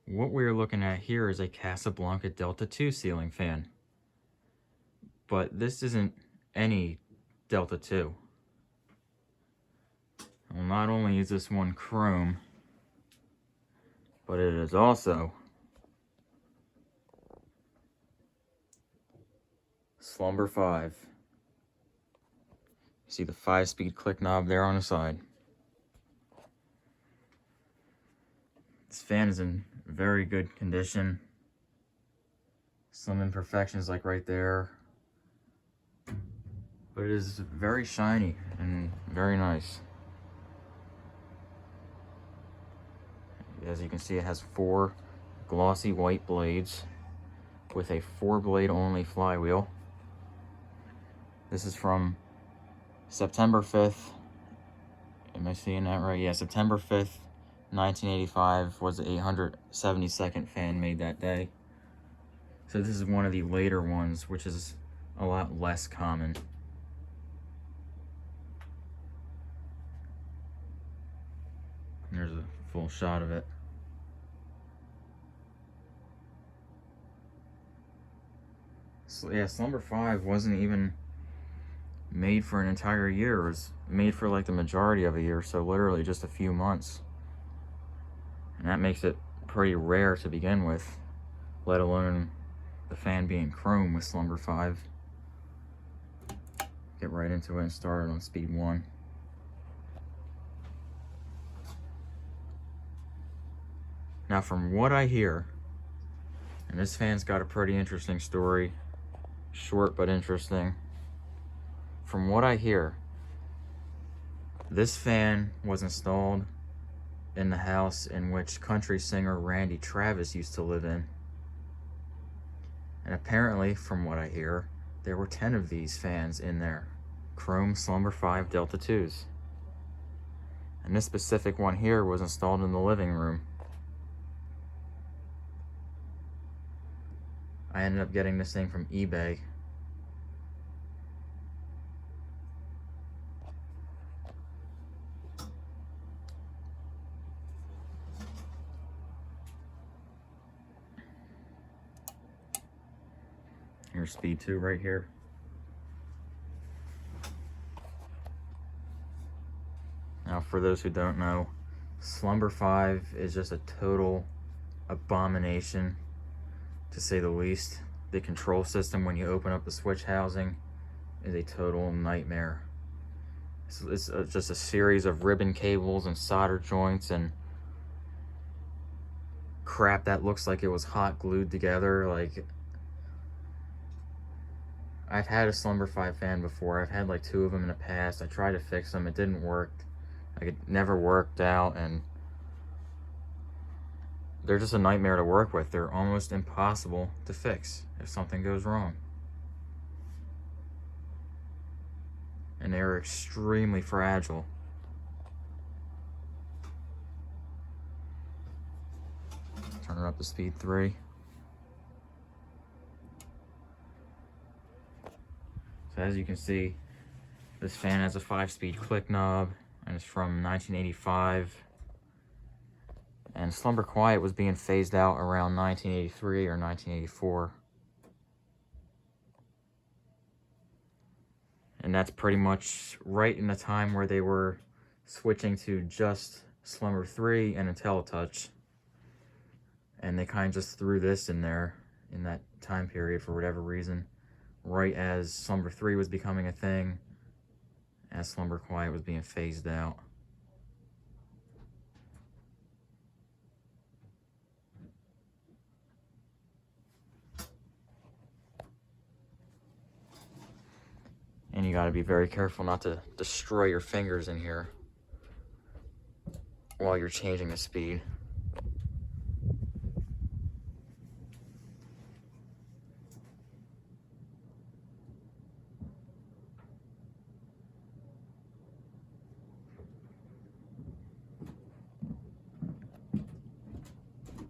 What we're looking at here is a Casablanca Delta II ceiling fan. But this isn't any Delta II. Well, not only is this one chrome, but it is also Slumber 5. See the 5-speed click knob there on the side. This fan is in very good condition. Some imperfections like right there. But it is very shiny and very nice. As you can see, it has 4 glossy white blades with a 4-blade only flywheel. This is from September 5th. Am I seeing that right? Yeah, September 5th, 1985 was the 872nd fan made that day. So this is one of the later ones, which is a lot less common. There's a full shot of it. So yeah, Slumber 5 wasn't even made for an entire year. It was made for like the majority of a year, so literally just a few months. And that makes it pretty rare to begin with, let alone the fan being chrome with Slumber 5. Get right into it and start it on speed 1. Now from what I hear, and this fan's got a pretty interesting story, short but interesting. From what I hear, this fan was installed in the house in which country singer Randy Travis used to live in. And apparently, from what I hear, there were 10 of these fans in there. Chrome Slumber 5 Delta IIs. And this specific one here was installed in the living room. I ended up getting this thing from eBay. Here's speed 2 right here. Now for those who don't know, Slumber 5 is just a total abomination, to say the least. The control system when you open up the switch housing is a total nightmare. It's just a series of ribbon cables and solder joints and crap that looks like it was hot glued together. Like, I've had a Slumber 5 fan before. I've had like 2 of them in the past. I tried to fix them. It didn't work. Like, it never worked out, and they're just a nightmare to work with. They're almost impossible to fix if something goes wrong. And they're extremely fragile. Turn it up to speed 3. So as you can see, this fan has a 5-speed click knob, and it's from 1985. And Slumber Quiet was being phased out around 1983 or 1984. And that's pretty much right in the time where they were switching to just Slumber 3 and IntelliTouch. And they kind of just threw this in there in that time period for whatever reason. Right as Slumber 3 was becoming a thing, as Slumber Quiet was being phased out. And you gotta be very careful not to destroy your fingers in here while you're changing the speed.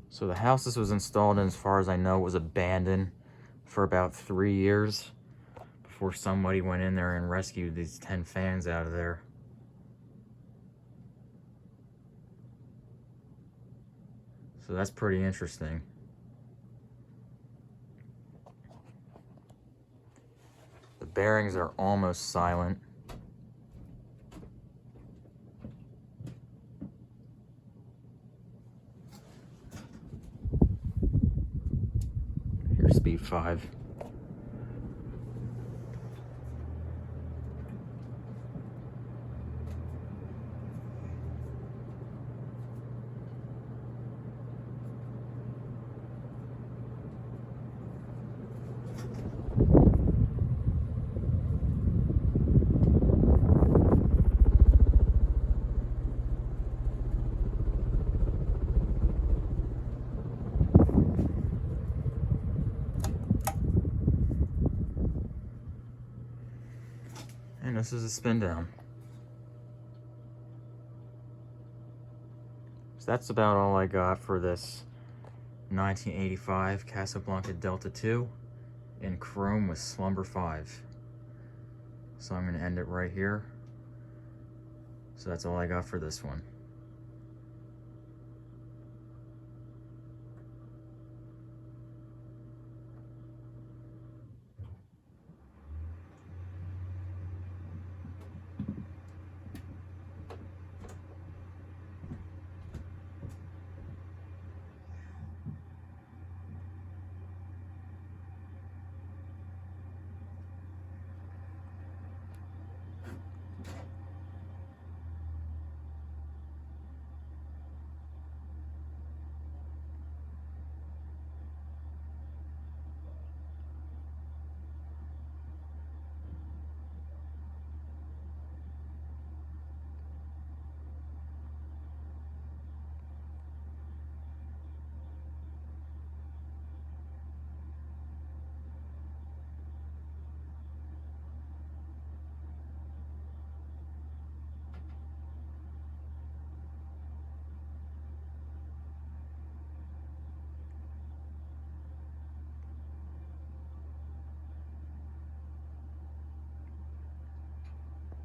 So the house this was installed in, as far as I know, was abandoned for about 3 years before somebody went in there and rescued these 10 fans out of there. So that's pretty interesting. The bearings are almost silent. Here's speed 5. And this is a spin down. So that's about all I got for this 1985 Casablanca Delta II in chrome with Slumber 5. So I'm going to end it right here. So that's all I got for this one.